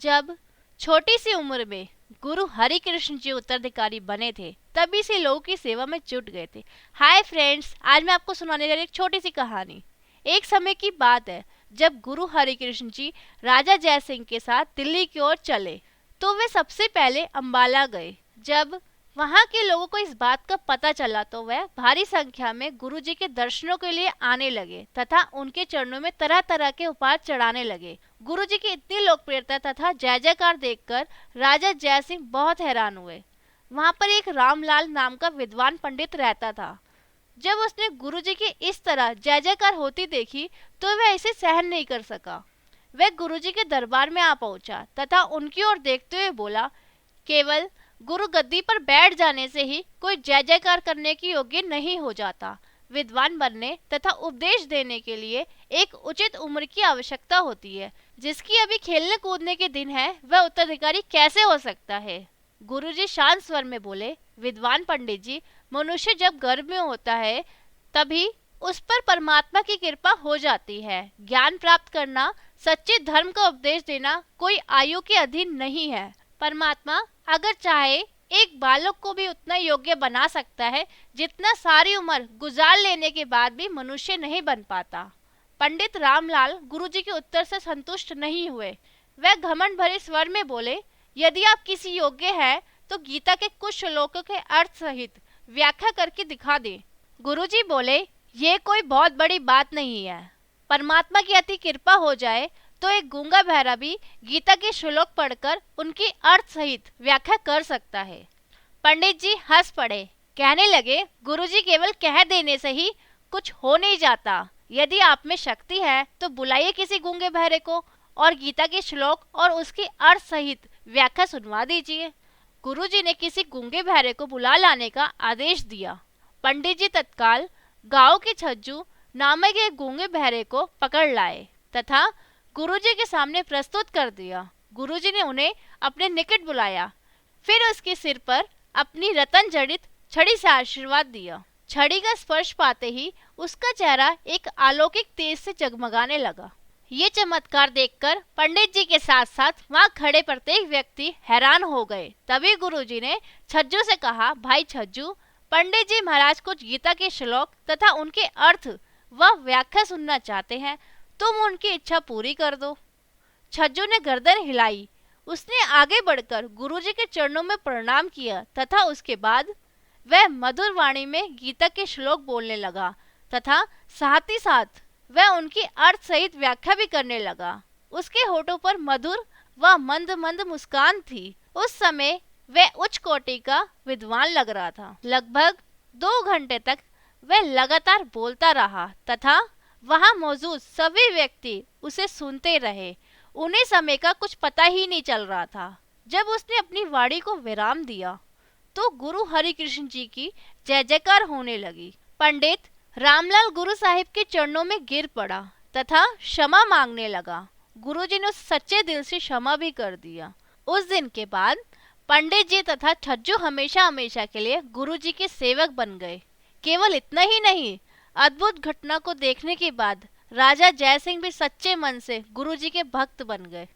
जब छोटी सी उम्र में गुरु हरिकृष्ण जी उत्तराधिकारी बने थे, तभी से लोगों की सेवा में जुट गए थे। हाय फ्रेंड्स, आज मैं आपको सुनाने जा रही एक छोटी सी कहानी। एक समय की बात है जब गुरु हरिकृष्ण जी राजा जयसिंह के साथ दिल्ली की ओर चले, तो वे सबसे पहले अंबाला गए। जब वहां के लोगों को इस बात का पता चला तो वह भारी संख्या में गुरु जी के दर्शनों के लिए आने लगे तथा उनके चरणों में तरह तरह के उपहार चढ़ाने लगे। गुरु जी की इतनी लोकप्रियता तथा जय जयकार देखकर राजा जयसिंह बहुत हैरान हुए। वहां पर एक रामलाल नाम का विद्वान पंडित रहता था। जब उसने गुरु जी की इस तरह जय जयकार होती देखी तो वह इसे सहन नहीं कर सका। वह गुरु जी के दरबार में आ पहुंचा तथा उनकी ओर देखते हुए बोला, केवल गुरु गद्दी पर बैठ जाने से ही कोई जय जयकार करने की योग्य नहीं हो जाता। विद्वान बनने तथा उपदेश देने के लिए एक उचित उम्र की आवश्यकता होती है। जिसकी अभी खेलने कूदने के दिन है, वह उत्तराधिकारी कैसे हो सकता है? गुरुजी शांत स्वर में बोले, विद्वान पंडित जी, मनुष्य जब गर्भ में होता है तभी उस पर परमात्मा की कृपा हो जाती है। ज्ञान प्राप्त करना, सच्चे धर्म का उपदेश देना कोई आयु के अधीन नहीं है। परमात्मा अगर चाहे एक बालक को भी उतना योग्य बना सकता है जितना सारी उम्र गुजार लेने के बाद भी मनुष्य नहीं बन पाता। पंडित रामलाल गुरुजी के उत्तर से संतुष्ट नहीं हुए। वह घमंड भरे स्वर में बोले, यदि आप किसी योग्य है तो गीता के कुछ श्लोकों के अर्थ सहित व्याख्या करके दिखा दें। गुरुजी बोले, ये कोई बहुत बड़ी बात नहीं है। परमात्मा की अति कृपा हो जाए तो एक गूंगा बहरा भी गीता के श्लोक पढ़कर उनकी अर्थ सहित व्याख्या कर सकता है। पंडित जी हंस पड़े, कहने लगे, गुरुजी केवल कह देने से ही कुछ हो नहीं जाता। यदि आप में शक्ति है तो बुलाइए किसी गूंगे बहरे को और गीता के श्लोक और उसकी अर्थ सहित व्याख्या सुनवा दीजिए। गुरुजी ने किसी गूंगे बहरे को बुला लाने का आदेश दिया। पंडित जी तत्काल गांव के छज्जू नामक एक गूंगे बहरे को पकड़ लाए तथा गुरुजी के सामने प्रस्तुत कर दिया। गुरुजी ने उन्हें अपने निकट बुलाया, फिर उसके सिर पर अपनी रतन जड़ित छड़ी से आशीर्वाद दिया। छड़ी का स्पर्श पाते ही उसका चेहरा एक अलौकिक तेज से जगमगाने लगा। ये चमत्कार देखकर पंडित जी के साथ साथ वहाँ खड़े प्रत्येक व्यक्ति हैरान हो गए। तभी गुरुजी ने छज्जू से कहा, भाई छज्जू, पंडित जी महाराज कुछ गीता के श्लोक तथा उनके अर्थ व व्याख्या सुनना चाहते हैं, तुम उनकी इच्छा पूरी कर दो। छज्जू ने गर्दन हिलाई। उसने आगे बढ़कर गुरुजी के चरणों में प्रणाम किया तथा उसके बाद वह मधुर वाणी में गीता के श्लोक बोलने लगा तथा साथ ही साथ वह उनकी अर्थ सहित व्याख्या भी करने लगा। उसके होठों पर मधुर व मंद मंद मुस्कान थी। उस समय वह उच्च कोटि का विद्वान लग रहा था। लगभग 2 घंटे तक वह लगातार बोलता रहा तथा वहां मौजूद सभी व्यक्ति उसे सुनते रहे। उन्हें समय का कुछ पता ही नहीं चल रहा था। जब उसने अपनी वाणी को विराम दिया तो गुरु हरिकृष्ण जी की जय जयकार होने लगी। पंडित रामलाल गुरु साहिब के चरणों में गिर पड़ा तथा क्षमा मांगने लगा। गुरुजी ने उस सच्चे दिल से क्षमा भी कर दिया। उस दिन के बाद पंडित जी तथा छज्जू हमेशा हमेशा के लिए गुरुजी के सेवक बन गए। केवल इतना ही नहीं, अद्भुत घटना को देखने के बाद राजा जयसिंह भी सच्चे मन से गुरुजी के भक्त बन गए।